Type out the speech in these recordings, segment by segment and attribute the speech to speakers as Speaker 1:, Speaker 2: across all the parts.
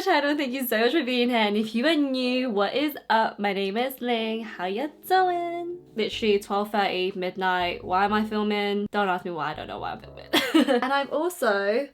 Speaker 1: channel. Thank you so much for being here. And if you are new, what is up? My name is Ling. How you doing? Literally 12:30 midnight. Why am I filming? Don't ask me why. I don't know why I'm filming. And I've also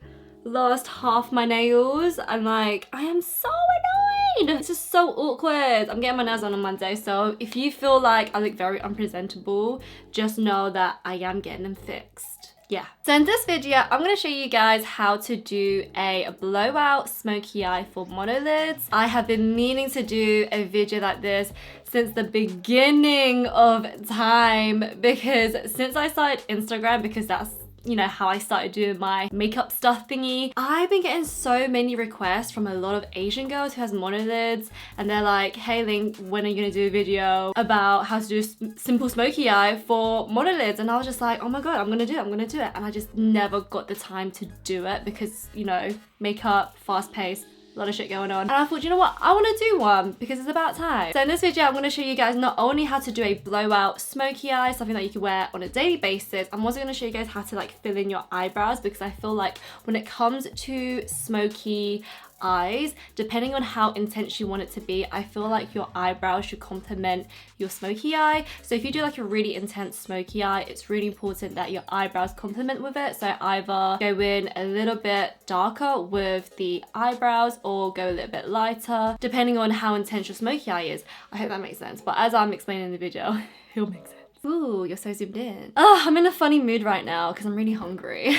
Speaker 1: lost half my nails. I'm like, I am so annoyed. It's just so awkward. I'm getting my nails on Monday, so if you feel like I look very unpresentable, just know that I am getting them fixed. Yeah. So in this video, I'm going to show you guys how to do a blowout smoky eye for monolids. I have been meaning to do a video like this since the beginning of time, because since I started Instagram, because that's, you know, how I started doing my makeup stuff thingy, I've been getting so many requests from a lot of Asian girls who has monolids, and they're like, hey Ling, when are you gonna do a video about how to do simple smoky eye for monolids? And I was just like, oh my god, I'm gonna do it. And I just never got the time to do it because, you know, makeup, fast paced, a lot of shit going on. And I thought, you know what, I want to do one because it's about time. So in this video, I'm going to show you guys not only how to do a blowout smoky eye, something that you can wear on a daily basis, I'm also going to show you guys how to like fill in your eyebrows, because I feel like when it comes to smoky eyes, depending on how intense you want it to be, I feel like your eyebrows should complement your smoky eye. So if you do like a really intense smoky eye, it's really important that your eyebrows complement with it. So either go in a little bit darker with the eyebrows or go a little bit lighter, depending on how intense your smoky eye is. I hope that makes sense, but as I'm explaining in the video, it'll make sense. Ooh, you're so zoomed in. Oh, I'm in a funny mood right now because I'm really hungry.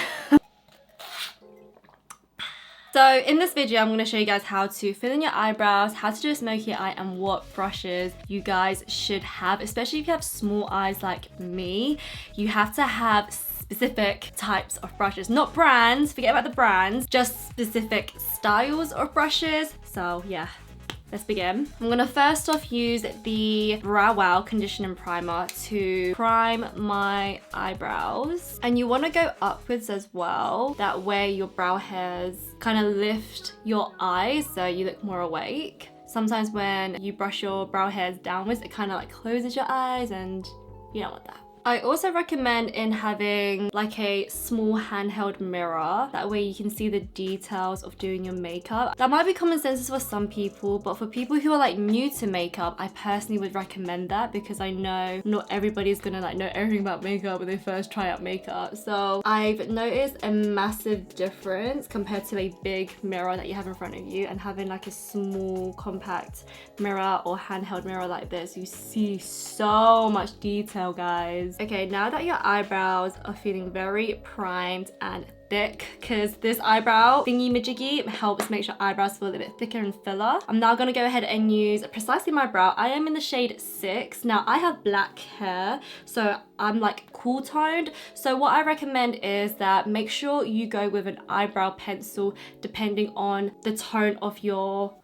Speaker 1: So in this video, I'm going to show you guys how to fill in your eyebrows, how to do a smoky eye, and what brushes you guys should have, especially if you have small eyes like me. You have to have specific types of brushes, not brands, forget about the brands, just specific styles of brushes. So yeah. Let's begin. I'm gonna first off use the BROWVO conditioning primer to prime my eyebrows. And you wanna go upwards as well. That way your brow hairs kind of lift your eyes so you look more awake. Sometimes when you brush your brow hairs downwards, it kind of like closes your eyes and you don't want that. I also recommend in having like a small handheld mirror. That way you can see the details of doing your makeup. That might be common sense for some people, but for people who are like new to makeup, I personally would recommend that, because I know not everybody's gonna like know everything about makeup when they first try out makeup. So I've noticed a massive difference compared to a big mirror that you have in front of you, and having like a small compact mirror or handheld mirror like this. You see so much detail, guys. Okay, now that your eyebrows are feeling very primed and thick, because this eyebrow thingy majiggy helps make your eyebrows feel a little bit thicker and filler, I'm now going to go ahead and use precisely my brow. I am in the shade 6. Now I have black hair, so I'm like cool toned. So what I recommend is that make sure you go with an eyebrow pencil depending on the tone of your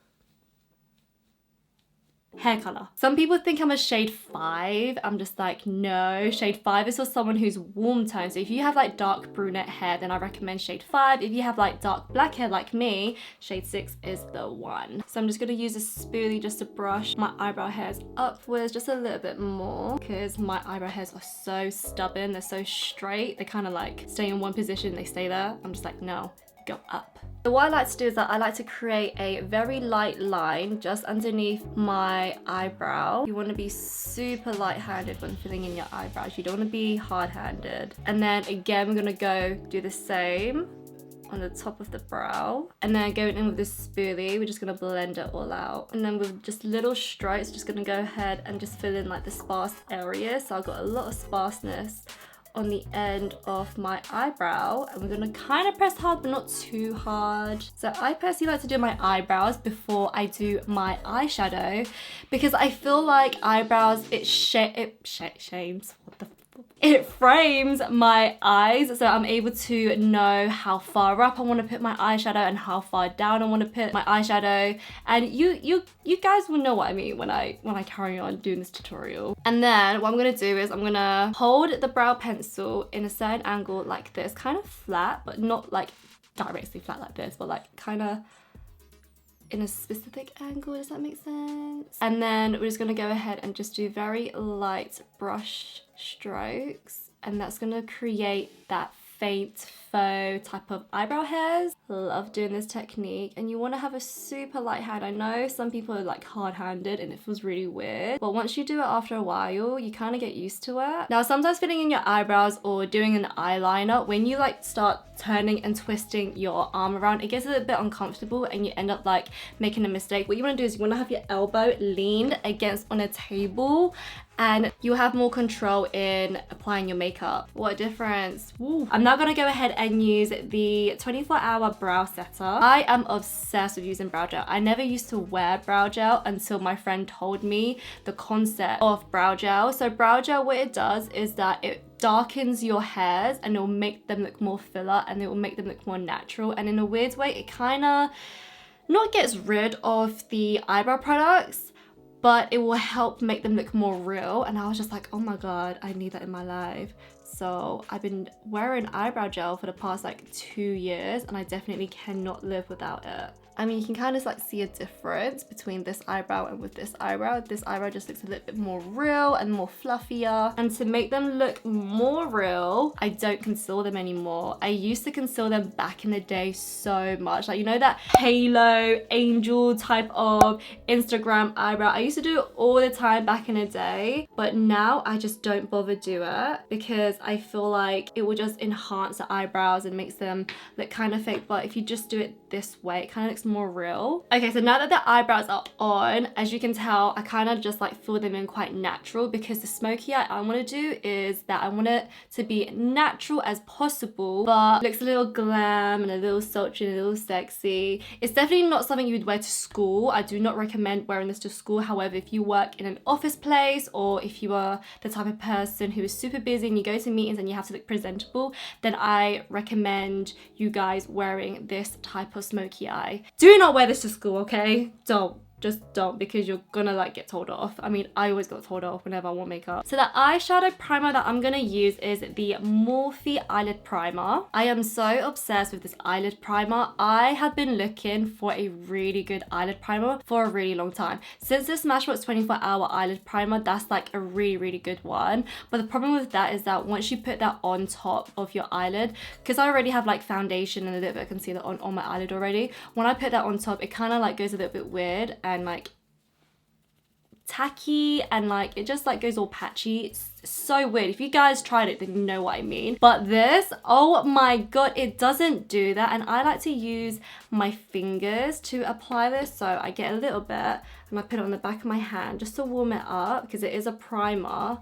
Speaker 1: hair color. Some people think I'm a shade 5. I'm just like, no, shade 5 is for someone who's warm toned. So if you have like dark brunette hair, then I recommend shade 5. If you have like dark black hair like me, shade 6 is the one. So I'm just gonna use a spoolie just to brush my eyebrow hairs upwards just a little bit more, because my eyebrow hairs are so stubborn. They're so straight. They kind of like stay in one position, they stay there. I'm just like, no, go up. So what I like to do is that I like to create a very light line just underneath my eyebrow. You want to be super light-handed when filling in your eyebrows. You don't want to be hard-handed. And then again, we're going to go do the same on the top of the brow. And then going in with this spoolie, we're just going to blend it all out. And then with just little strokes, just going to go ahead and just fill in like the sparse areas. So I've got a lot of sparseness on the end of my eyebrow, and we're gonna kind of press hard but not too hard. So I personally like to do my eyebrows before I do my eyeshadow, because I feel like eyebrows, it frames my eyes, so I'm able to know how far up I want to put my eyeshadow and how far down I want to put my eyeshadow. And you guys will know what I mean when I carry on doing this tutorial. And then what I'm gonna do is I'm gonna hold the brow pencil in a certain angle like this, kind of flat, but not like directly flat like this, but like kind of in a specific angle. Does that make sense? And then we're just gonna go ahead and just do very light brush strokes, and that's gonna create that faint faux type of eyebrow hairs. Love doing this technique, and you want to have a super light hand. I know some people are like hard-handed and it feels really weird, but once you do it after a while, you kind of get used to it. Now, sometimes filling in your eyebrows or doing an eyeliner, when you like start turning and twisting your arm around, it gets a little bit uncomfortable and you end up like making a mistake. What you want to do is you want to have your elbow leaned against on a table, and you'll have more control in applying your makeup. What a difference. Woo. I'm now gonna go ahead and use the 24-hour brow setter. I am obsessed with using brow gel. I never used to wear brow gel until my friend told me the concept of brow gel. So brow gel, what it does is that it darkens your hairs and it will make them look more filler and it will make them look more natural. And in a weird way, it kind of not gets rid of the eyebrow products, but it will help make them look more real. And I was just like, oh my god, I need that in my life. So I've been wearing eyebrow gel for the past like 2 years, and I definitely cannot live without it. I mean, you can kind of like see a difference between this eyebrow and with this eyebrow. This eyebrow just looks a little bit more real and more fluffier. And to make them look more real, I don't conceal them anymore. I used to conceal them back in the day so much. Like, you know that halo, angel type of Instagram eyebrow? I used to do it all the time back in the day, but now I just don't bother do it because I feel like it will just enhance the eyebrows and makes them look kind of fake. But if you just do it this way, it kind of looks more real. Okay, so now that the eyebrows are on, as you can tell, I kind of just like fill them in quite natural, because the smoky eye I want to do is that I want it to be natural as possible, but looks a little glam and a little sultry and a little sexy. It's definitely not something you would wear to school. I do not recommend wearing this to school. However, if you work in an office place, or if you are the type of person who is super busy and you go to meetings and you have to look presentable, then I recommend you guys wearing this type of smoky eye. Do not wear this to school, okay? Just don't, because you're gonna like get told off. I mean, I always got told off whenever I wore makeup. So the eyeshadow primer that I'm gonna use is the Morphe eyelid primer. I am so obsessed with this eyelid primer. I have been looking for a really good eyelid primer for a really long time. Since the Smashbox 24-hour eyelid primer, that's like a really good one. But the problem with that is that once you put that on top of your eyelid, because I already have like foundation and a little bit of concealer on my eyelid already, when I put that on top, it kind of like goes a little bit weird and like tacky, and like it just like goes all patchy. It's so weird. If you guys tried it, then you know what I mean. But this, oh my god, it doesn't do that. And I like to use my fingers to apply this, so I get a little bit and I put it on the back of my hand just to warm it up, because it is a primer.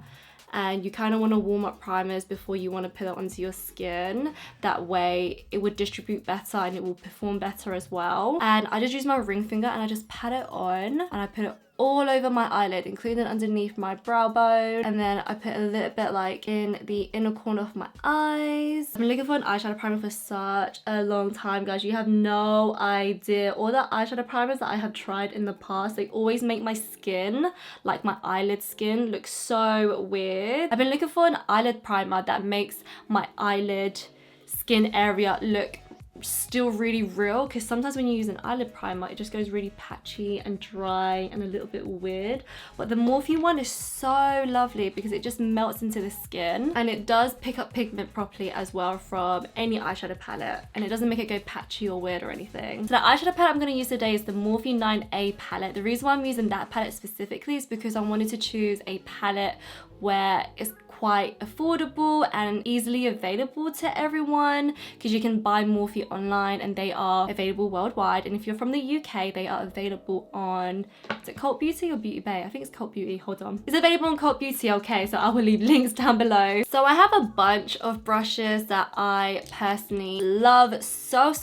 Speaker 1: And you kind of want to warm up primers before you want to put it onto your skin. That way it would distribute better and it will perform better as well. And I just use my ring finger and I just pat it on, and I put it all over my eyelid, including underneath my brow bone, and then I put a little bit like in the inner corner of my eyes. I've been looking for an eyeshadow primer for such a long time, guys. You have no idea. All the eyeshadow primers that I have tried in the past, they always make my skin, like my eyelid skin, look so weird. I've been looking for an eyelid primer that makes my eyelid skin area look still really real, because sometimes when you use an eyelid primer, it just goes really patchy and dry and a little bit weird. But the Morphe one is so lovely because it just melts into the skin, and it does pick up pigment properly as well from any eyeshadow palette, and it doesn't make it go patchy or weird or anything. So the eyeshadow palette I'm going to use today is the Morphe 9A palette. The reason why I'm using that palette specifically is because I wanted to choose a palette where it's quite affordable and easily available to everyone, because you can buy Morphe online and they are available worldwide. And if you're from the UK, they are available on, is it Cult Beauty or Beauty Bay? I think it's Cult Beauty, hold on. It's available on Cult Beauty, okay, so I will leave links down below. So I have a bunch of brushes that I personally love so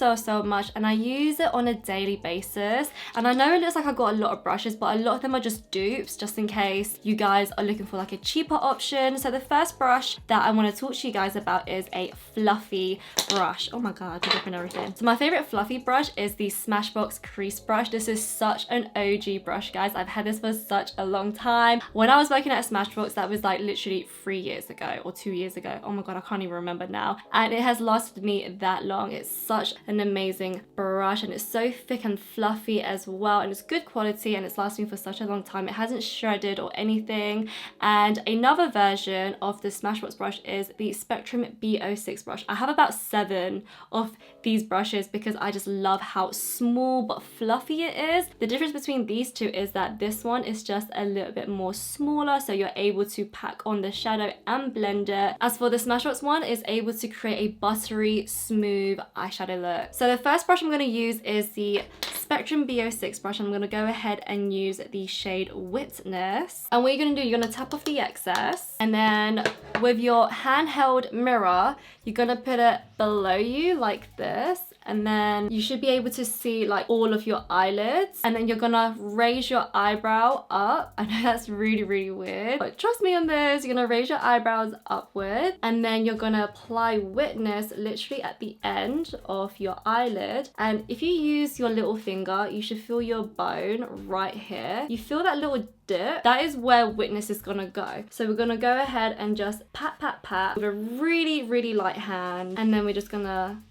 Speaker 1: much, and I use it on a daily basis. And I know it looks like I got a lot of brushes, but a lot of them are just dupes, just in case you guys are looking for like a cheaper option. So the first brush that I want to talk to you guys about is a fluffy brush. Oh my god, I'm dripping everything. So my favorite fluffy brush is the Smashbox crease brush. This is such an OG brush, guys. I've had this for such a long time. When I was working at Smashbox, that was like literally 3 years ago or 2 years ago. Oh my god, I can't even remember now. And it has lasted me that long. It's such an amazing brush, and it's so thick and fluffy as well, and it's good quality, and it's lasting for such a long time. It hasn't shredded or anything. And another version favorite of the Smashbox brush is the Spectrum B06 brush. I have about 7 of these brushes because I just love how small but fluffy it is. The difference between these two is that this one is just a little bit more smaller, so you're able to pack on the shadow and blend it. As for the Smashbox one, it's able to create a buttery, smooth eyeshadow look. So the first brush I'm going to use is the Spectrum B06 brush. I'm going to go ahead and use the shade Witness. And what you're going to do, you're going to tap off the excess, and then with your handheld mirror, you're going to put it below you like this, and then you should be able to see like all of your eyelids, and then you're gonna raise your eyebrow up. I know that's really weird, but trust me on this. You're gonna raise your eyebrows upward, and then you're gonna apply Witness literally at the end of your eyelid. And if you use your little finger, you should feel your bone right here. You feel that little dip? That is where Witness is gonna go. So we're gonna go ahead and just pat with a really light hand, and then we're just gonna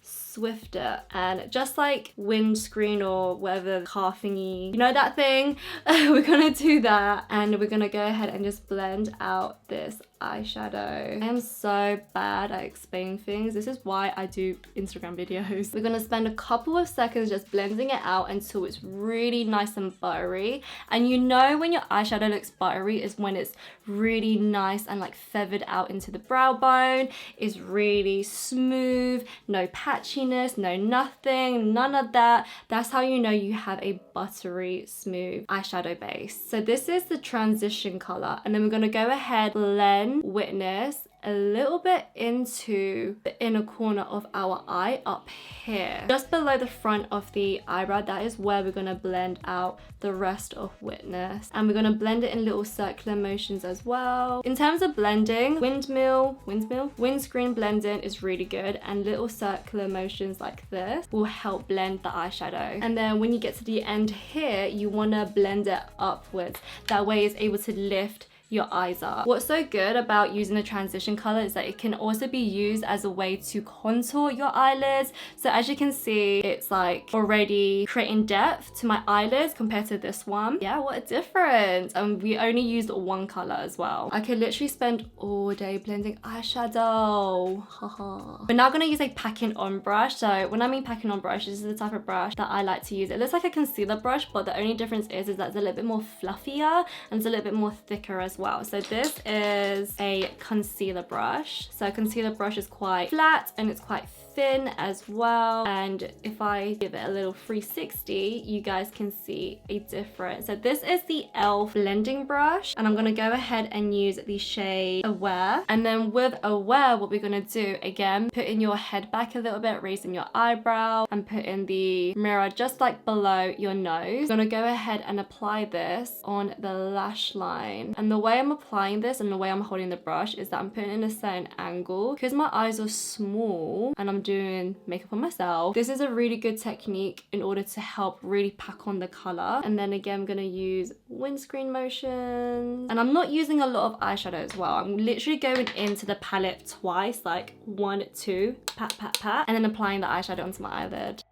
Speaker 1: swift it, and just like windscreen or whatever car thingy, you know that thing, we're gonna do that, and we're gonna go ahead and just blend out this eyeshadow. I am so bad at explaining things. This is why I do Instagram videos. We're gonna spend a couple of seconds just blending it out until it's really nice and buttery. And you know when your eyeshadow looks buttery is when it's really nice and like feathered out into the brow bone. It's really smooth, no patchiness, no nothing, none of that. That's how you know you have a buttery, smooth eyeshadow base. So this is the transition color, and then we're gonna go ahead, blend Witness a little bit into the inner corner of our eye up here, just below the front of the eyebrow. That is where we're gonna blend out the rest of Witness, and we're gonna blend it in little circular motions as well. In terms of blending, windscreen blending is really good, and little circular motions like this will help blend the eyeshadow. And then when you get to the end here, you wanna blend it upwards. That way it's able to lift your eyes up. What's so good about using the transition color is that it can also be used as a way to contour your eyelids. So as you can see, it's like already creating depth to my eyelids compared to this one. Yeah, what a difference. And we only used one color as well. I could literally spend all day blending eyeshadow. We're now gonna use a packing on brush. So when I mean packing on brush, this is the type of brush that I like to use. It looks like a concealer brush, but the only difference is that it's a little bit more fluffier and it's a little bit more thicker as well. So this is a concealer brush. So concealer brush is quite flat and it's quite thin as well, and if I give it a little 360, you guys can see a difference. So this is the e.l.f. blending brush, and I'm gonna go ahead and use the shade Aware. And then with Aware, what we're gonna do, again, put in your head back a little bit, raising your eyebrow, and put in the mirror just like below your nose. I'm gonna go ahead and apply this on the lash line, and the way I'm applying this and the way I'm holding the brush is that I'm putting it in a certain angle. Because my eyes are small and I'm doing makeup on myself, this is a really good technique in order to help really pack on the color. And then again, I'm gonna use windscreen motions, and I'm not using a lot of eyeshadow as well. I'm literally going into the palette twice, like 1, 2, pat, and then applying the eyeshadow onto my eyelid.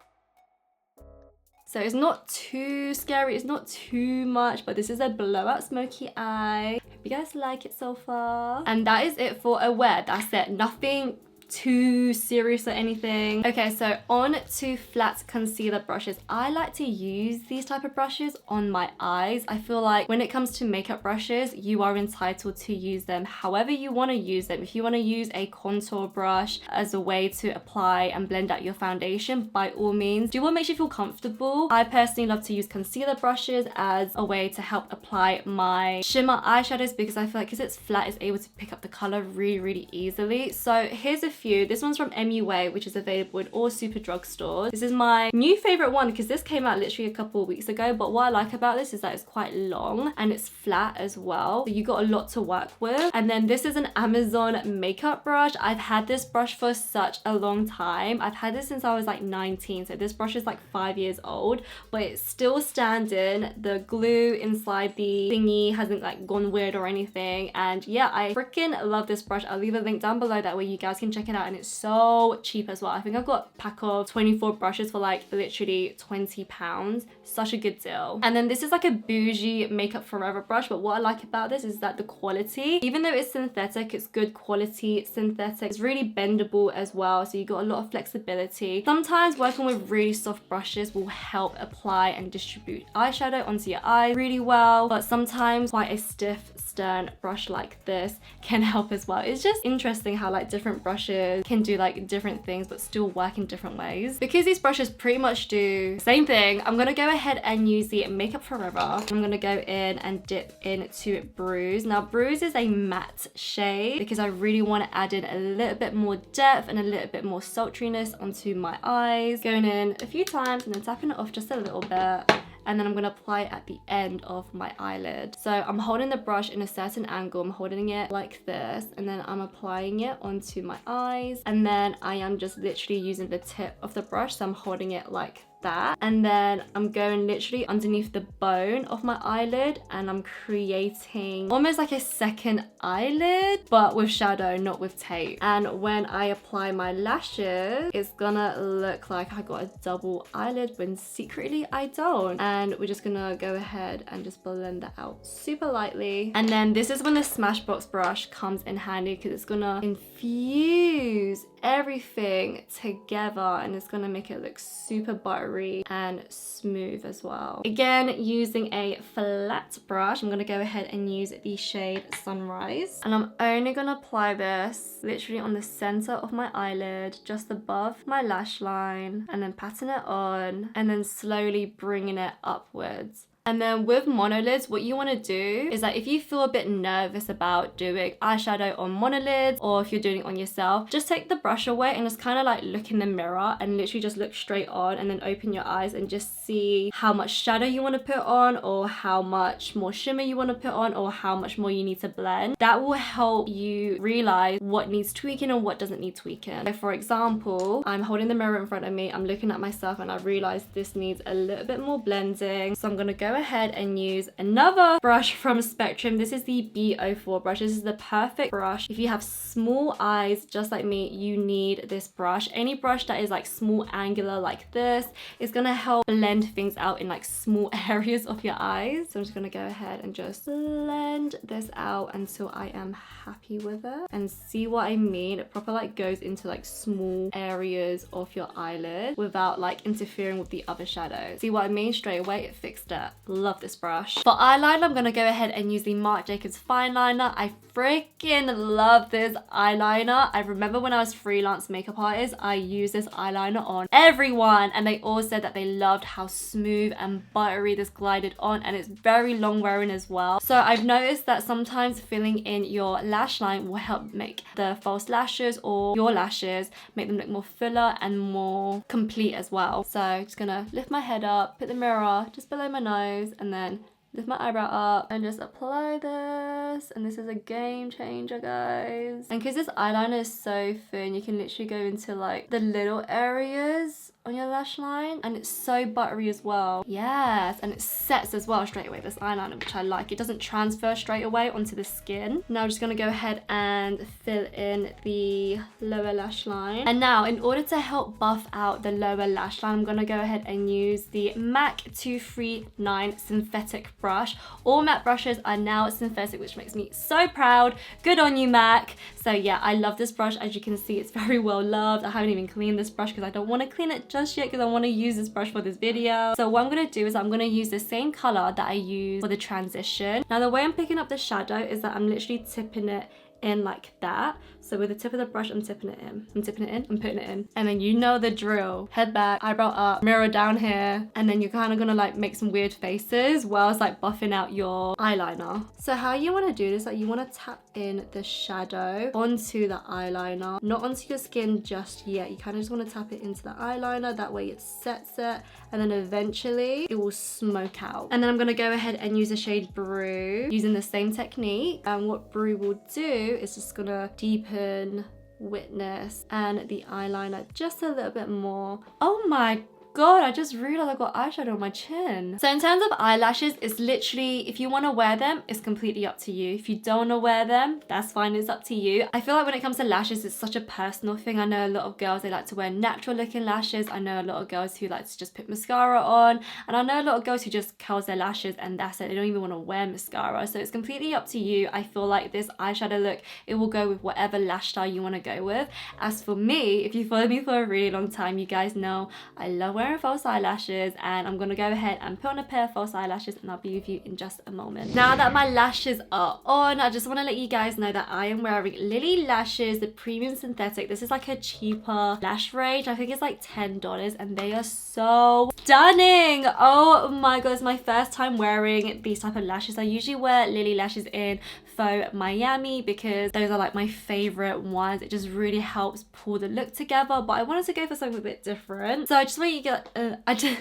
Speaker 1: So it's not too scary, it's not too much, but this is a blowout smoky eye. Hope you guys like it so far. And that is it for Aware. That's it, nothing too serious or anything. Okay, so on to flat concealer brushes. I like to use these type of brushes on my eyes. I feel like when it comes to makeup brushes, you are entitled to use them however you want to use them. If you want to use a contour brush as a way to apply and blend out your foundation, by all means, do what makes you feel comfortable. I personally love to use concealer brushes as a way to help apply my shimmer eyeshadows, because I feel like because it's flat, it's able to pick up the color really easily. So here's a few. This one's from MUA, which is available in all super drugstores. This is my new favorite one because this came out literally a couple of weeks ago, but what I like about this is that it's quite long and it's flat as well, so you got a lot to work with. And then this is an Amazon makeup brush. I've had this brush for such a long time. I've had this since I was like 19, so this brush is like 5 years old, but it's still standing. The glue inside the thingy hasn't like gone weird or anything, and yeah, I freaking love this brush. I'll leave a link down below, that way you guys can check check it out, and it's so cheap as well. I think I got a pack of 24 brushes for like literally £20. Such a good deal. And then this is like a bougie Makeup Forever brush, but what I like about this is that the quality, even though it's synthetic, it's good quality synthetic. It's really bendable as well, so you got a lot of flexibility. Sometimes working with really soft brushes will help apply and distribute eyeshadow onto your eyes really well, but sometimes quite a stiff, stern brush like this can help as well. It's just interesting how like different brushes can do like different things but still work in different ways. Because these brushes pretty much do the same thing, I'm gonna go ahead and use the Makeup Forever. I'm gonna go in and dip into Bruise. Now Bruise is a matte shade because I really want to add in a little bit more depth and a little bit more sultriness onto my eyes. Going in a few times and then tapping it off just a little bit. And then I'm going to apply it at the end of my eyelid. So I'm holding the brush in a certain angle. I'm holding it like this, and then I'm applying it onto my eyes. And then I am just literally using the tip of the brush. So I'm holding it like that, and then I'm going literally underneath the bone of my eyelid, and I'm creating almost like a second eyelid but with shadow, not with tape. And when I apply my lashes, it's gonna look like I got a double eyelid when secretly I don't. And we're just gonna go ahead and just blend that out super lightly. And then this is when the Smashbox brush comes in handy, because it's gonna infuse everything together and it's gonna make it look super buttery and smooth as well. Again, using a flat brush, I'm gonna go ahead and use the shade Sunrise, and I'm only gonna apply this literally on the center of my eyelid, just above my lash line, and then patting it on and then slowly bringing it upwards. And then with monolids, what you want to do is that if you feel a bit nervous about doing eyeshadow on monolids, or if you're doing it on yourself, just take the brush away and just kind of like look in the mirror and literally just look straight on, and then open your eyes and just see how much shadow you want to put on, or how much more shimmer you want to put on, or how much more you need to blend. That will help you realize what needs tweaking and what doesn't need tweaking. So for example, I'm holding the mirror in front of me, I'm looking at myself, and I realize this needs a little bit more blending. So I'm going to go ahead and use another brush from Spectrum. This is the B04 brush. This is the perfect brush. If you have small eyes just like me, you need this brush. Any brush that is like small angular like this is gonna help blend things out in like small areas of your eyes. So I'm just gonna go ahead and just blend this out until I am happy with it, and see what I mean. It proper like goes into like small areas of your eyelid without like interfering with the other shadows. See what I mean? Straight away it fixed it. Love this brush. For eyeliner, I'm gonna go ahead and use the Marc Fineliner. I freaking love this eyeliner. I remember when I was freelance makeup artist, I used this eyeliner on everyone, and they all said that they loved how smooth and buttery this glided on, and it's very long wearing as well. So I've noticed that sometimes filling in your lash line will help make the false lashes or your lashes, make them look more fuller and more complete as well. So just gonna lift my head up, put the mirror just below my nose, and then lift my eyebrow up and just apply this. And this is a game changer, guys. And because this eyeliner is so thin, you can literally go into like the little areas on your lash line, and it's so buttery as well. Yes, and it sets as well straight away, this eyeliner, which I like. It doesn't transfer straight away onto the skin. Now I'm just gonna go ahead and fill in the lower lash line. And now in order to help buff out the lower lash line, I'm gonna go ahead and use the MAC 239 synthetic brush. All matte brushes are now synthetic, which makes me so proud. Good on you, MAC. So yeah, I love this brush. As you can see, it's very well loved. I haven't even cleaned this brush because I don't want to clean it just yet, because I want to use this brush for this video. So what I'm going to do is I'm going to use the same color that I used for the transition. Now the way I'm picking up the shadow is that I'm literally tipping it in like that. So with the tip of the brush, I'm tipping it in. I'm tipping it in, I'm putting it in. And then you know the drill. Head back, eyebrow up, mirror down here. And then you're kind of gonna like make some weird faces while it's like buffing out your eyeliner. So how you wanna do this, like you wanna tap in the shadow onto the eyeliner, not onto your skin just yet. You kind of just wanna tap it into the eyeliner. That way it sets it. And then eventually it will smoke out. And then I'm gonna go ahead and use the shade Brew using the same technique. And what Brew will do is just gonna deepen, witness, and the eyeliner just a little bit more. Oh my god, I just realized I got eyeshadow on my chin. So in terms of eyelashes, it's literally, if you want to wear them, it's completely up to you. If you don't want to wear them, that's fine, it's up to you. I feel like when it comes to lashes, it's such a personal thing. I know a lot of girls, they like to wear natural looking lashes. I know a lot of girls who like to just put mascara on, and I know a lot of girls who just curls their lashes and that's it. They don't even want to wear mascara. So it's completely up to you. I feel like this eyeshadow look, it will go with whatever lash style you want to go with. As for me, if you follow me for a really long time, you guys know I love wearing false eyelashes, and I'm gonna go ahead and put on a pair of false eyelashes and I'll be with you in just a moment. Now that my lashes are on, I just want to let you guys know that I am wearing Lilly lashes, the premium synthetic. This is like a cheaper lash range. I think it's like $10 and they are so stunning. Oh my god, it's my first time wearing these type of lashes. I usually wear Lilly lashes in Faux Miami because those are like my favorite ones. It just really helps pull the look together, but I wanted to go for something a bit different. So I just want you guys, I just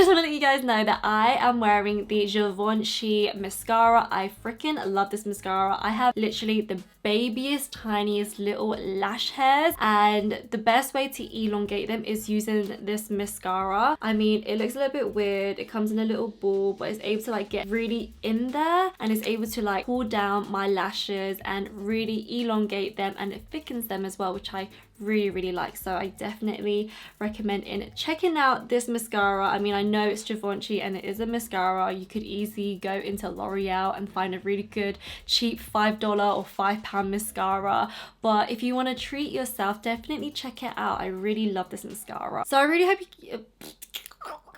Speaker 1: want to let you guys know that I am wearing the Givenchy mascara. I freaking love this mascara. I have literally the babiest, tiniest little lash hairs, and the best way to elongate them is using this mascara. I mean, it looks a little bit weird. It comes in a little ball, but it's able to like get really in there, and it's able to like pull down my lashes and really elongate them, and it thickens them as well, which I really like. So I definitely recommend checking out this mascara. I mean, I know it's Givenchy and it is a mascara. You could easily go into L'Oreal and find a really good cheap $5 or £5 mascara, but if you want to treat yourself, definitely check it out. I really love this mascara. So I really hope you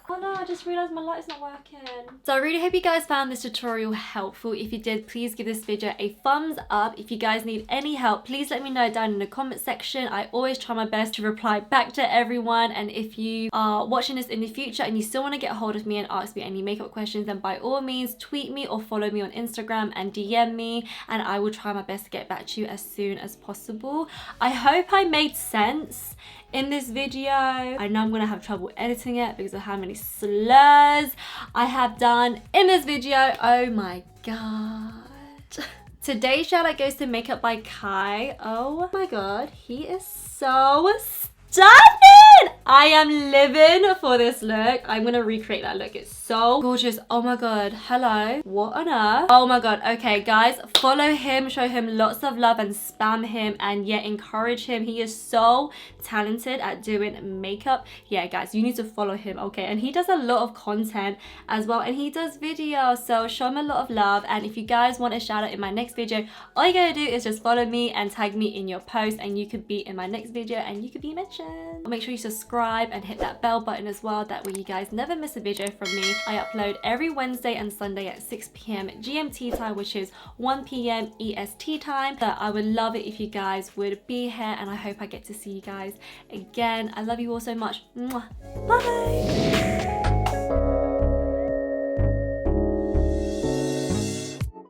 Speaker 1: oh no, I just realized my light is not working. So I really hope you guys found this tutorial helpful. If you did, please give this video a thumbs up. If you guys need any help, please let me know down in the comment section. I always try my best to reply back to everyone. And if you are watching this in the future and you still want to get a hold of me and ask me any makeup questions, then by all means tweet me or follow me on Instagram and DM me, and I will try my best to get back to you as soon as possible. I hope I made sense in this video. I know I'm gonna have trouble editing it because of how many slurs I have done in this video. Oh my god. Today's shout out goes to Makeup by Kai. Oh my god, he is so stunning! I am living for this look. I'm gonna recreate that look. It's so gorgeous. Oh my god, hello, what on earth? Oh my god. Okay guys, follow him, show him lots of love and spam him, and yeah, encourage him. He is so talented at doing makeup. Yeah guys, you need to follow him, okay? And he does a lot of content as well, and he does videos, so show him a lot of love. And if you guys want a shout out in my next video, all you gotta do is just follow me and tag me in your post, and you could be in my next video and you could be mentioned. Make sure you subscribe and hit that bell button as well, that way you guys never miss a video from me. I upload every Wednesday and Sunday at 6 PM GMT time, which is 1 PM EST time. So I would love it if you guys would be here, and I hope I get to see you guys again. I love you all so much. Mwah. Bye.